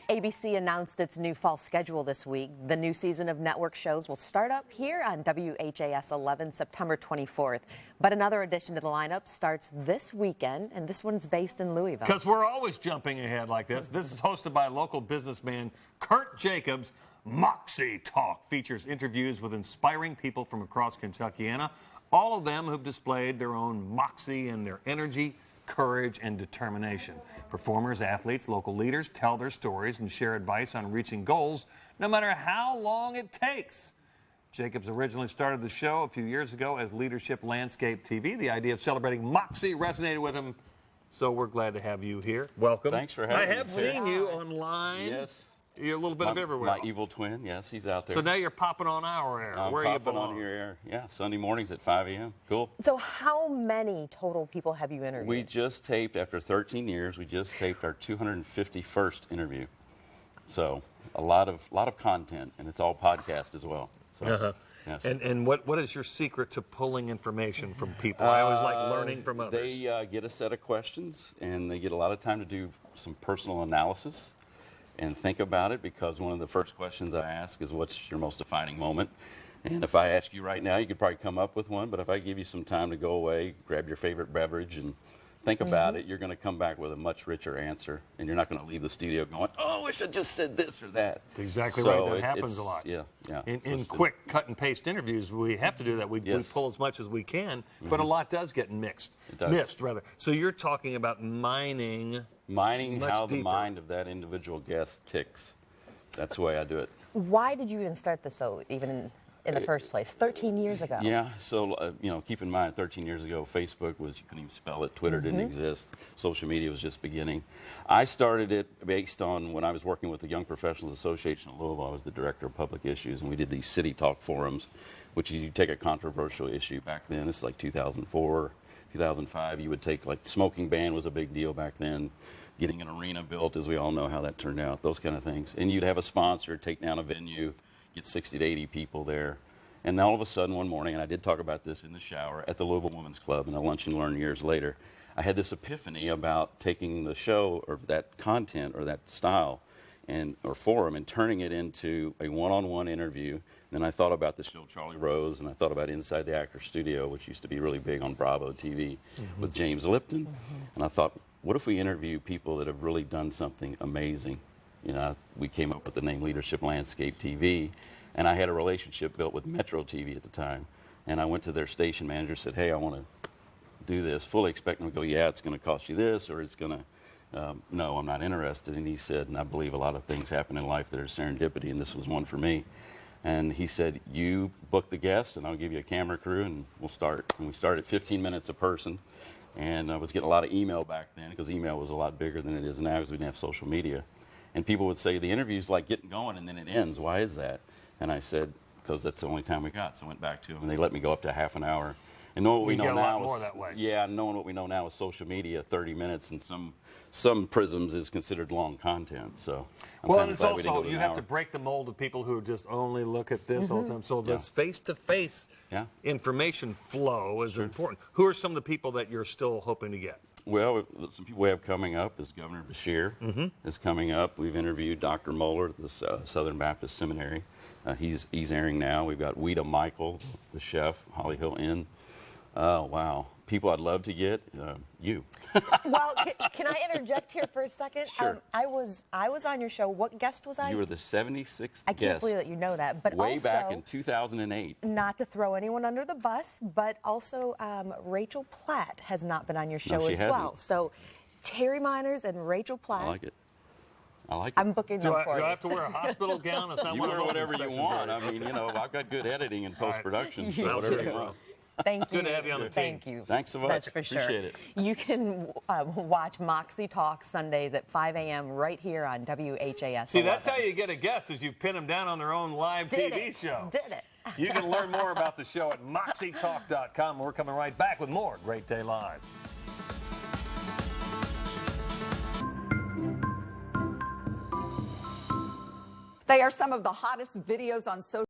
ABC announced its new fall schedule this week. The new season of network shows will start up here on WHAS 11 September 24th. But another addition to the lineup starts this weekend, and this one's based in Louisville. Because we're always jumping ahead like this. This is hosted by local businessman Kirt Jacobs. MoxieTalk features interviews with inspiring people from across Kentuckiana, all of them who've displayed their own moxie and their energy, courage, and determination. Performers, athletes, local leaders tell their stories and share advice on reaching goals, no matter how long it takes. Jacobs originally started the show a few years ago as Leadership Landscape TV. The idea of celebrating Moxie resonated with him, so we're glad to have you here. Welcome. Thanks for having me. I have seen you online. Yes. You're a little bit of everywhere. My evil twin, yes, he's out there. So now you're popping on our air. I'm Where are you popping on your air. Yeah, Sunday mornings at 5 a.m. Cool. So how many total people have you interviewed? We just taped, after 13 years, we just taped our 251st interview. So a lot of content, and it's all podcast as well. So, yes. And what is your secret to pulling information from people? I always like learning from others. They get a set of questions, and they get a lot of time to do some personal analysis and think about it, because one of the first questions I ask is, what's your most defining moment? And if I ask you right now, you could probably come up with one, but if I give you some time to go away, grab your favorite beverage and think about it, you're going to come back with a much richer answer, and you're not going to leave the studio going, oh, I wish I just said this or that. That's exactly right. That happens a lot. Yeah. In quick cut and paste interviews, we have to do that. We pull as much as we can, but a lot does get missed. So you're talking about mining how deeper. the mind of that individual guest ticks. That's the way I do it. Why did you even start this even in the first place, 13 years ago? Yeah, so, keep in mind, 13 years ago, Facebook was, you couldn't even spell it, Twitter didn't exist, social media was just beginning. I started it based on when I was working with the Young Professionals Association in Louisville. I was the director of public issues, and we did these City Talk forums, which you take a controversial issue back then. This is like 2004, 2005. You would take, like, the smoking ban was a big deal back then. Getting an arena built, as we all know how that turned out, those kind of things. And you'd have a sponsor take down a venue, get 60 to 80 people there. And all of a sudden one morning, and I did talk about this in the shower at the Louisville Women's Club and a Lunch and Learn years later, I had this epiphany about taking the show or that content or that style or forum and turning it into a one-on-one interview. Then I thought about the show Charlie Rose, and I thought about Inside the Actors Studio, which used to be really big on Bravo TV with James Lipton. And I thought, what if we interview people that have really done something amazing? We came up with the name Leadership Landscape TV, and I had a relationship built with Metro TV at the time. And I went to their station manager and said, hey, I want to do this, fully expecting him to go, yeah, it's going to cost you this, or it's going to, no, I'm not interested. And he said, and I believe a lot of things happen in life that are serendipity, and this was one for me. And he said, you book the guests, and I'll give you a camera crew, and we'll start. And we started 15 minutes a person. And I was getting a lot of email back then, because email was a lot bigger than it is now because we didn't have social media. And people would say, the interview's like getting going and then it ends. Why is that? And I said, because that's the only time we got. So I went back to them, and they let me go up to half an hour. And knowing what we know now knowing what we know now is social media, 30 minutes, and some prisms is considered long content. So and it's also, you have to break the mold of people who just only look at this all the time. So this face-to-face information flow is important. Who are some of the people that you're still hoping to get? Well, some people we have coming up is Governor Beshear is coming up. We've interviewed Dr. Moeller at the Southern Baptist Seminary. He's airing now. We've got Weta Michael, the chef, Holly Hill Inn. Oh, wow. People I'd love to get, you. Well, can I interject here for a second? Sure. I was on your show. What guest was I? You were the 76th guest. I can't believe that you know that. But way also, back in 2008. Not to throw anyone under the bus, but also Rachel Platt has not been on your show as well. So Terry Miners and Rachel Platt. I like it. I'm booking them for you. Do I have to wear a hospital gown? It's not you one wear of whatever you want. I mean, I've got good editing and post-production, so whatever you want. Thank you. Good to have you on the team. Thank you. Thanks so much. That's for sure. Appreciate it. You can watch MoxieTalk Sundays at 5 a.m. right here on WHAS. See, that's how you get a guest, is you pin them down on their own live TV show. Did it. You can learn more about the show at MoxieTalk.com. We're coming right back with more Great Day Live. They are some of the hottest videos on social